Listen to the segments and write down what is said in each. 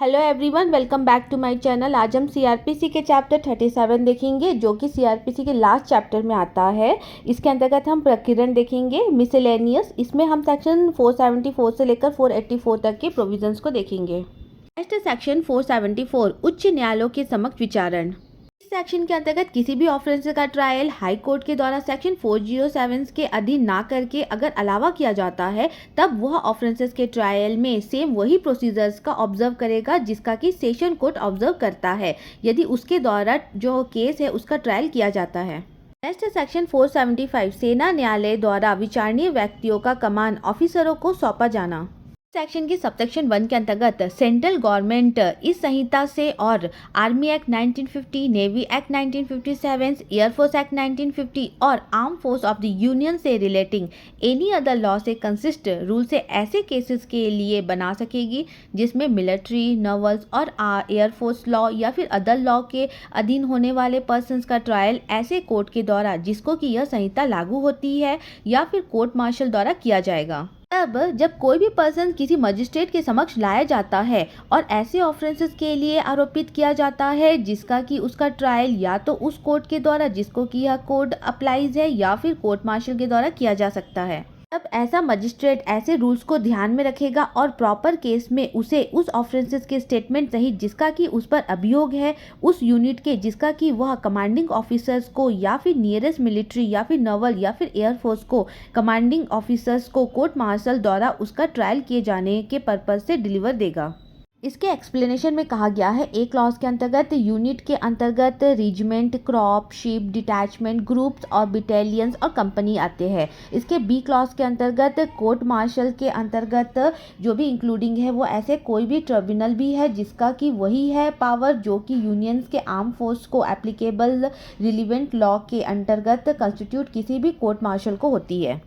Hello everyone, welcome back to my channel. आज हम CrPC के चैप्टर 37 देखेंगे, जो कि सीआरपीसी के लास्ट चैप्टर में आता है। इसके अंतर्गत हम प्रकीर्णन देखेंगे, मिसलेनियस। इसमें हम सेक्शन 474 से लेकर 484 तक के प्रोविजंस को देखेंगे। नेक्स्ट सेक्शन 474, उच्च न्यायालयों के समक्ष विचारण। सेक्शन के अंतर्गत किसी भी ऑफेंस का ट्रायल हाई कोर्ट के द्वारा सेक्शन 407 के अधीन ना करके अगर अलावा किया जाता है, तब वह ऑफेंसेस के ट्रायल में सेम वही प्रोसीजर्स का ऑब्जर्व करेगा जिसका कि सेशन कोर्ट ऑब्जर्व करता है, यदि उसके द्वारा जो केस है उसका ट्रायल किया जाता है। नेक्स्ट सेक्शन 475, सेना न्यायालय द्वारा विचारणीय व्यक्तियों का कमान ऑफिसरों को सौंपा जाना। सेक्शन की सबसेक्शन 1 के अंतर्गत सेंट्रल गवर्नमेंट इस संहिता से और army act 1950, navy act 1957, air force act 1950 और arm force of the union से रिलेटिंग एनी अदर लॉ से कंसिस्ट रूल से ऐसे केसेस के लिए बना सकेगी जिसमें मिलिट्री, नवल्स और एयरफोर्स लॉ या फिर अदर लॉ के अधीन होने वाले पर्सन्स का ट्रायल ऐसे कोर्ट के द्वारा जिसको कि यह संहिता लागू होती है या फिर कोर्ट मार्शल द्वारा किया जाएगा। अब जब कोई भी पर्सन किसी मजिस्ट्रेट के समक्ष लाया जाता है और ऐसे ऑफेंसेस के लिए आरोपित किया जाता है जिसका कि उसका ट्रायल या तो उस कोर्ट के द्वारा जिसको कि यह कोड अप्लाइज है या फिर कोर्ट मार्शल के द्वारा किया जा सकता है, अब ऐसा मजिस्ट्रेट ऐसे रूल्स को ध्यान में रखेगा और प्रॉपर केस में उसे उस ऑफेंसेस के स्टेटमेंट सहित जिसका कि उस पर अभियोग है, उस यूनिट के जिसका कि वह कमांडिंग ऑफिसर्स को या फिर नियरेस्ट मिलिट्री या फिर नवल या फिर एयरफोर्स को कमांडिंग ऑफिसर्स को कोर्ट मार्शल द्वारा उसका ट्रायल किए जाने के पर्पज से डिलीवर देगा। इसके एक्सप्लेनेशन में कहा गया है, ए क्लॉज के अंतर्गत यूनिट के अंतर्गत regiment, crop, ship, detachment, groups और बिटेलियंस और कंपनी आते हैं। इसके बी क्लॉज के अंतर्गत कोर्ट मार्शल के अंतर्गत जो भी इंक्लूडिंग है वो ऐसे कोई भी ट्रिब्यूनल भी है जिसका कि वही है पावर जो कि यूनियंस के आर्म फोर्स को एप्लीकेबल रिलीवेंट लॉ के अंतर्गत कंस्टिट्यूट किसी भी कोर्ट मार्शल को होती है।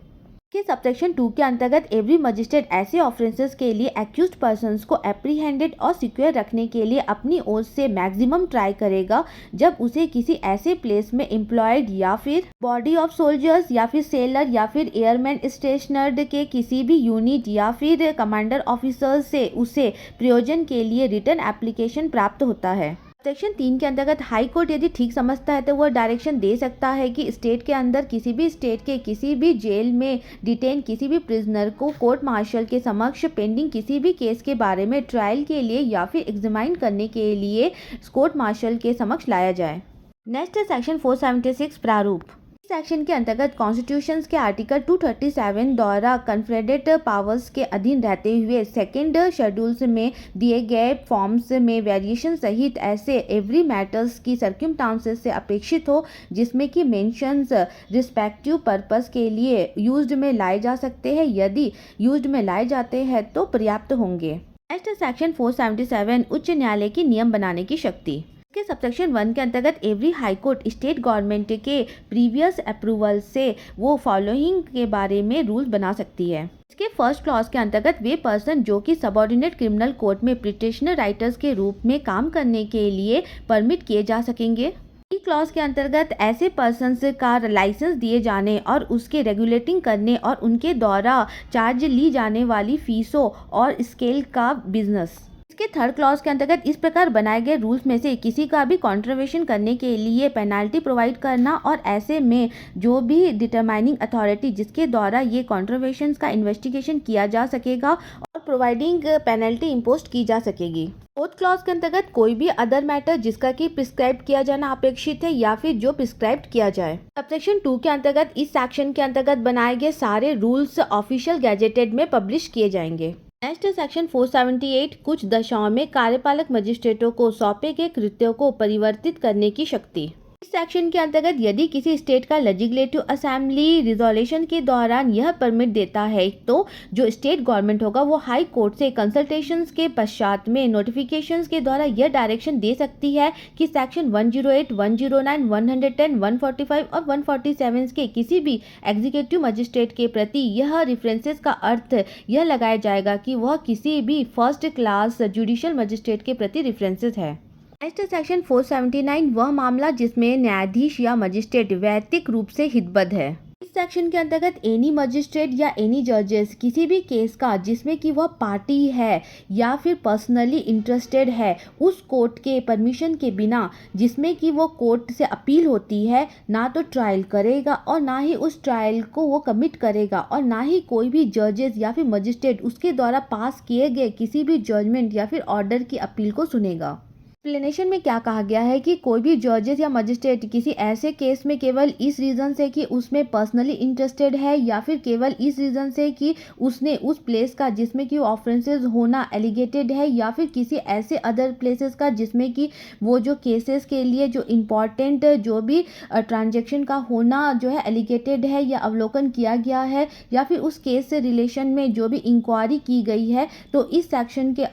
के सबसेक्शन 2 के अंतर्गत एवरी मजिस्ट्रेट ऐसे ऑफेंसेस के लिए एक्यूज्ड पर्सन्स को एप्रीहेंडेड और सिक्योर रखने के लिए अपनी ओर से मैक्सिमम ट्राई करेगा जब उसे किसी ऐसे प्लेस में एम्प्लॉयड या फिर बॉडी ऑफ सोल्जर्स या फिर सेलर या फिर एयरमैन स्टेशनर्ड के किसी भी यूनिट या फिर कमांडर ऑफिसर्स से उसे प्रयोजन के लिए रिटर्न एप्लीकेशन प्राप्त होता है। सेक्शन 3 के अंतर्गत हाई कोर्ट यदि ठीक समझता है तो वह डायरेक्शन दे सकता है कि स्टेट के अंदर किसी भी स्टेट के किसी भी जेल में डिटेन किसी भी प्रिजनर को कोर्ट मार्शल के समक्ष पेंडिंग किसी भी केस के बारे में ट्रायल के लिए या फिर एग्जामाइन करने के लिए कोर्ट मार्शल के समक्ष लाया जाए। नेक्स्ट है सेक्शन 476, प्रारूप। सेक्शन के अंतर्गत कॉन्स्टिट्यूशन के आर्टिकल 237 द्वारा कन्फेडेरेट पावर्स के अधीन रहते हुए सेकेंड शेड्यूल्स में दिए गए फॉर्म्स में वेरिएशन सहित ऐसे एवरी मैटर्स की सर्कमस्टांसेस से अपेक्षित हो जिसमें कि मेंशंस रिस्पेक्टिव पर्पस के लिए यूज्ड में लाए जा सकते हैं, यदि यूज्ड में लाए जाते हैं तो पर्याप्त होंगे। नेक्स्ट सेक्शन 477, उच्च न्यायालय की नियम बनाने की शक्ति। के सबसेक्शन 1 के अंतर्गत every high court state government के प्रीवियस अप्रूवल से वो फॉलोइंग के बारे में रूल्स बना सकती है। इसके फर्स्ट क्लॉज के अंतर्गत वे पर्सन जो कि सबऑर्डिनेट क्रिमिनल कोर्ट में पिटिशनर राइटर्स के रूप में काम करने के लिए परमिट किए जा सकेंगे। ई क्लॉज के अंतर्गत ऐसे पर्सन का लाइसेंस दिए जाने और उसके रेगुलेटिंग करने और उनके द्वारा चार्ज ली जाने वाली फीसों और स्केल का बिजनेस। इसके थर्ड क्लॉज के अंतर्गत इस प्रकार बनाए गए रूल्स में से किसी का भी कॉन्ट्रवेशन करने के लिए पेनाल्टी प्रोवाइड करना और ऐसे में जो भी डिटरमाइनिंग अथॉरिटी जिसके द्वारा ये कॉन्ट्रवेशन का इन्वेस्टिगेशन किया जा सकेगा और प्रोवाइडिंग पेनल्टी इम्पोज की जा सकेगी। फोर्थ क्लॉज के अंतर्गत कोई भी अदर मैटर जिसका कि प्रिस्क्राइब किया जाना अपेक्षित है या फिर जो प्रिस्क्राइब किया जाए। सबसेक्शन 2 के अंतर्गत इस सेक्शन के अंतर्गत बनाए गए सारे रूल्स ऑफिशियल गैजेटेड में पब्लिश किए जाएंगे। नेक्स्ट सेक्शन 478, कुछ दशाओं में कार्यपालक मजिस्ट्रेटों को सौंपे गए कृत्यों को परिवर्तित करने की शक्ति। इस सेक्शन के अंतर्गत यदि किसी स्टेट का लेजिस्लेटिव असेंबली रिजोल्यूशन के दौरान यह परमिट देता है तो जो स्टेट गवर्नमेंट होगा वो हाई कोर्ट से कंसल्टेशंस के पश्चात में नोटिफिकेशंस के द्वारा यह डायरेक्शन दे सकती है कि सेक्शन 108, 109, 110, 145 और 147 के किसी भी एग्जीक्यूटिव मजिस्ट्रेट के प्रति यह रेफरेंसेस का अर्थ यह लगाया जाएगा कि वह किसी भी फर्स्ट क्लास जुडिशियल मजिस्ट्रेट के प्रति रेफरेंसेस है। नेक्स्ट सेक्शन 479, वह मामला जिसमें न्यायाधीश या मजिस्ट्रेट वैयक्तिक रूप से हितबद्ध है। इस सेक्शन के अंतर्गत एनी मजिस्ट्रेट या एनी जजेस किसी भी केस का जिसमें कि वह पार्टी है या फिर पर्सनली इंटरेस्टेड है उस कोर्ट के परमिशन के बिना, जिसमें कि वो कोर्ट से अपील होती है, ना तो ट्रायल करेगा और ना ही उस ट्रायल को वो कमिट करेगा और ना ही कोई भी जजेस या फिर मजिस्ट्रेट उसके द्वारा पास किए गए किसी भी जजमेंट या फिर ऑर्डर की अपील को सुनेगा। एक्सप्लेनेशन में क्या कहा गया है कि कोई भी जजेस या मजिस्ट्रेट किसी ऐसे केस में केवल इस रीज़न से कि उसमें पर्सनली इंटरेस्टेड है या फिर केवल इस रीज़न से कि उसने उस प्लेस का जिसमें कि ऑफेंसेस होना एलिगेटेड है या फिर किसी ऐसे अदर प्लेसेस का जिसमें कि वो जो केसेस के लिए जो इम्पॉर्टेंट जो भी ट्रांजेक्शन का होना जो है एलिगेटेड है या अवलोकन किया गया है या फिर उस केस से रिलेशन में जो भी इंक्वायरी की गई है, तो इस सेक्शन के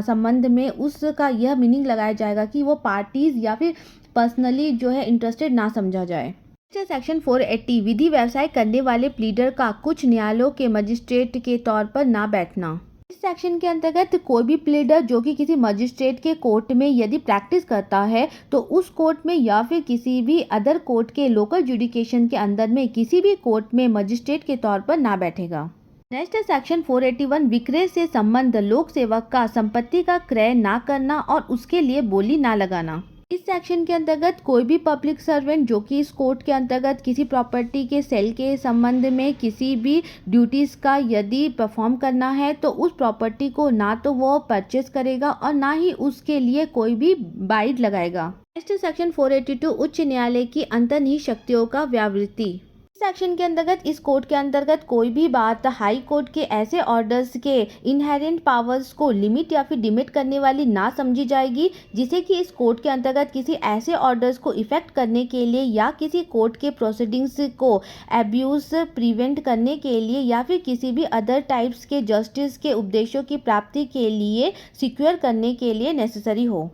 संबंध में उसका यह मीनिंग लगाया जाएगा कि वो पार्टीज या फिर पर्सनली जो है इंटरेस्टेड ना समझा जाए। सेक्शन 480 विधि व्यवसाय करने वाले प्लीडर का कुछ न्यायालयों के मजिस्ट्रेट के तौर पर ना बैठना। इस सेक्शन के अंतर्गत कोई भी प्लीडर जो कि किसी मजिस्ट्रेट के कोर्ट में यदि प्रैक्टिस करता है तो उस कोर्ट में या फिर किसी भी अदर कोर्ट के लोकल जुडिकेशन के अंदर में किसी भी कोर्ट में मजिस्ट्रेट के तौर पर ना बैठेगा। नेक्स्ट है सेक्शन 481 विक्रय से संबंध लोक सेवक का संपत्ति का क्रय ना करना और उसके लिए बोली ना लगाना। इस सेक्शन के अंतर्गत कोई भी पब्लिक सर्वेंट जो कि इस कोर्ट के अंतर्गत किसी प्रॉपर्टी के सेल के संबंध में किसी भी ड्यूटीज का यदि परफॉर्म करना है तो उस प्रॉपर्टी को ना तो वो परचेस करेगा और ना ही उसके लिए कोई भी बाइड लगाएगा। नेक्स्ट सेक्शन 482 उच्च न्यायालय की अंतर्निहित शक्तियों का व्यावृत्ति। सेक्शन के अंतर्गत इस कोर्ट के अंतर्गत कोई भी बात हाई कोर्ट के ऐसे ऑर्डर्स के इनहेरेंट पावर्स को लिमिट या फिर डिमिट करने वाली ना समझी जाएगी, जिसे कि इस कोर्ट के अंतर्गत किसी ऐसे ऑर्डर्स को इफेक्ट करने के लिए या किसी कोर्ट के प्रोसीडिंग्स को एब्यूज प्रिवेंट करने के लिए या फिर किसी भी अदर टाइप्स के जस्टिस के उद्देश्यों की प्राप्ति के लिए सिक्योर करने के लिए नेसेसरी हो।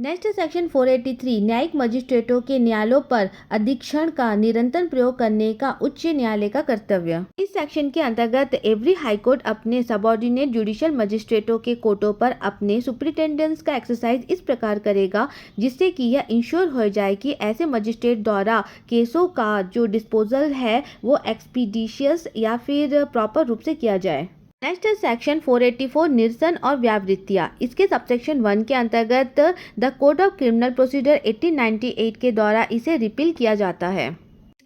नेक्स्ट सेक्शन 483 न्यायिक मजिस्ट्रेटों के न्यायालयों पर अधीक्षण का निरंतर प्रयोग करने का उच्च न्यायालय का कर्तव्य। इस सेक्शन के अंतर्गत एवरी हाई कोर्ट अपने सबऑर्डिनेट जुडिशियल मजिस्ट्रेटों के कोर्टों पर अपने सुपरिटेंडेंस का एक्सरसाइज इस प्रकार करेगा जिससे कि यह इंश्योर हो जाए कि ऐसे मजिस्ट्रेट द्वारा केसों का जो डिस्पोजल है वो एक्सपीडिशियस या फिर प्रॉपर रूप से किया जाए। नेक्स्ट सेक्शन 484 निरसन और व्यावृत्तियाँ। इसके सबसेक्शन 1 के अंतर्गत the code of criminal procedure 1898 के द्वारा इसे रिपील किया जाता है।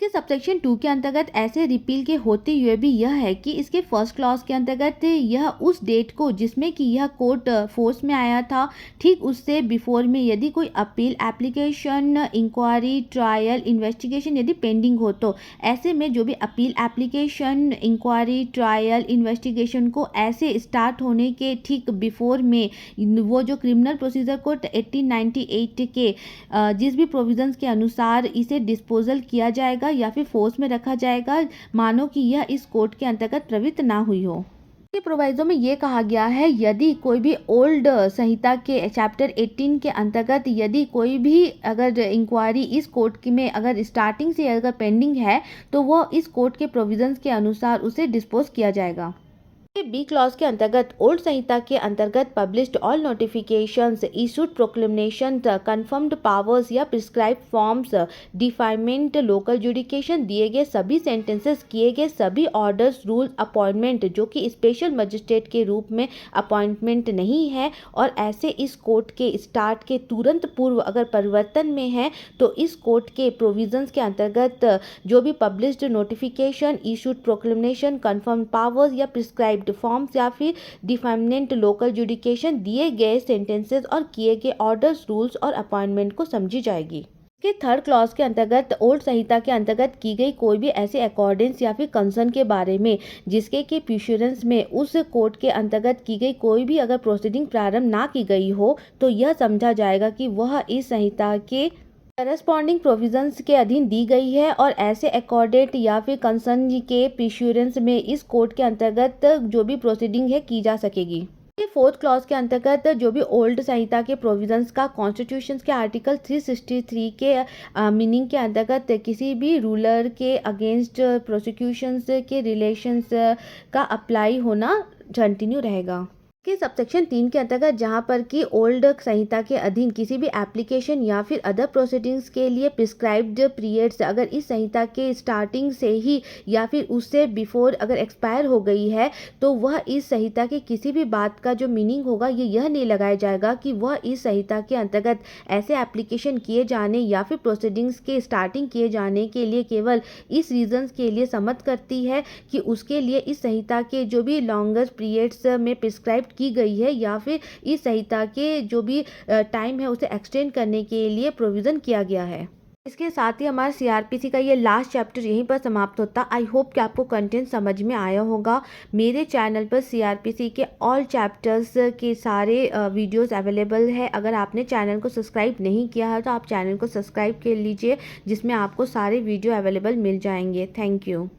इसके सबसेक्शन 2 के अंतर्गत ऐसे रिपील के होते हुए भी यह है कि इसके फर्स्ट क्लॉज के अंतर्गत यह उस डेट को जिसमें कि यह कोर्ट फोर्स में आया था ठीक उससे बिफोर में यदि कोई appeal application inquiry trial investigation यदि पेंडिंग हो तो ऐसे में जो भी appeal application inquiry trial investigation को ऐसे स्टार्ट होने के ठीक बिफोर में वो जो क्रिमिनल प्रोसीजर कोड 1898 के जिस भी प्रोविजंस के अनुसार इसे डिस्पोजल किया जाएगा या फिर फोर्स में रखा जाएगा मानो कि यह इस कोर्ट के अंतर्गत प्रवृत्त ना हुई हो। के प्रोवाइजो में ये कहा गया है यदि कोई भी ओल्ड संहिता के चैप्टर 18 के अंतर्गत यदि कोई भी अगर इंक्वायरी इस कोर्ट में अगर स्टार्टिंग से अगर पेंडिंग है तो वो इस कोर्ट के प्रोविजंस के अनुसार उसे डिस्पोज किया जाएगा। बी क्लॉज के अंतर्गत ओल्ड संहिता के अंतर्गत published all notifications issued proclamation confirmed powers या प्रिस्क्राइब फॉर्म्स डिफाइनमेंट लोकल जुडिकेशन दिए गए सभी सेंटेंसेस किए गए सभी ऑर्डर्स रूल अपॉइंटमेंट जो कि स्पेशल मजिस्ट्रेट के रूप में अपॉइंटमेंट नहीं है और ऐसे इस कोर्ट के स्टार्ट के तुरंत पूर्व अगर परिवर्तन में है तो इस कोर्ट के प्रोविजंस के अंतर्गत जो भी published notification issued proclamation confirmed powers या प्रिस्क्राइब फॉर्म्स या फिर डिफाइनमेंट लोकल जुडिकेशन दिए गए सेंटेंसेस और किए गए ऑर्डर्स रूल्स और अपॉइंटमेंट को समझी जाएगी। के थर्ड क्लॉज के अंतर्गत ओल्ड संहिता के अंतर्गत की गई कोई भी ऐसे अकॉर्डेंस या फिर कंसर्न के बारे में जिसके कि प्यूश्योरेंस में उस कोर्ट के अंतर्गत की गई कोई भी अगर प्रोसीडिंग प्रारंभ ना की गई हो तो यह समझा जाएगा कि वह इस संहिता के करस्पॉन्डिंग प्रोविजंस के अधीन दी गई है और ऐसे अकॉर्डेट या फिर कंसर्न के प्यूश्योरेंस में इस कोर्ट के अंतर्गत जो भी प्रोसीडिंग है की जा सकेगी। फोर्थ क्लॉज के अंतर्गत जो भी ओल्ड संहिता के प्रोविजंस का कॉन्स्टिट्यूशन के आर्टिकल 363 के मीनिंग के अंतर्गत किसी भी रूलर के अगेंस्ट प्रोसिक्यूशंस के रिलेशंस का अप्लाई होना कंटिन्यू रहेगा। कि सबसेक्शन 3 के अंतर्गत जहाँ पर कि ओल्ड संहिता के अधीन किसी भी एप्लीकेशन या फिर अदर प्रोसीडिंग्स के लिए प्रिस्क्राइब्ड पीरियड्स अगर इस संहिता के स्टार्टिंग से ही या फिर उससे बिफोर अगर एक्सपायर हो गई है, तो वह इस संहिता के किसी भी बात का जो मीनिंग होगा ये यह नहीं लगाया जाएगा कि वह इस संहिता के अंतर्गत ऐसे एप्लीकेशन किए जाने या फिर प्रोसीडिंग्स के स्टार्टिंग किए जाने के लिए केवल इस रीजंस के लिए सम्मत करती है कि उसके लिए इस संहिता के जो भी लॉन्गेस्ट पीरियड्स में प्रिस्क्राइब की गई है या फिर इस संहिता के जो भी टाइम है उसे एक्सटेंड करने के लिए प्रोविज़न किया गया है। इसके साथ ही हमारा सीआरपीसी का ये लास्ट चैप्टर यहीं पर समाप्त होता। आई होप कि आपको कंटेंट समझ में आया होगा। मेरे चैनल पर सीआरपीसी के ऑल चैप्टर्स के सारे वीडियोस अवेलेबल है। अगर आपने चैनल को सब्सक्राइब नहीं किया है तो आप चैनल को सब्सक्राइब कर लीजिए, जिसमें आपको सारे वीडियो अवेलेबल मिल जाएंगे। Thank you.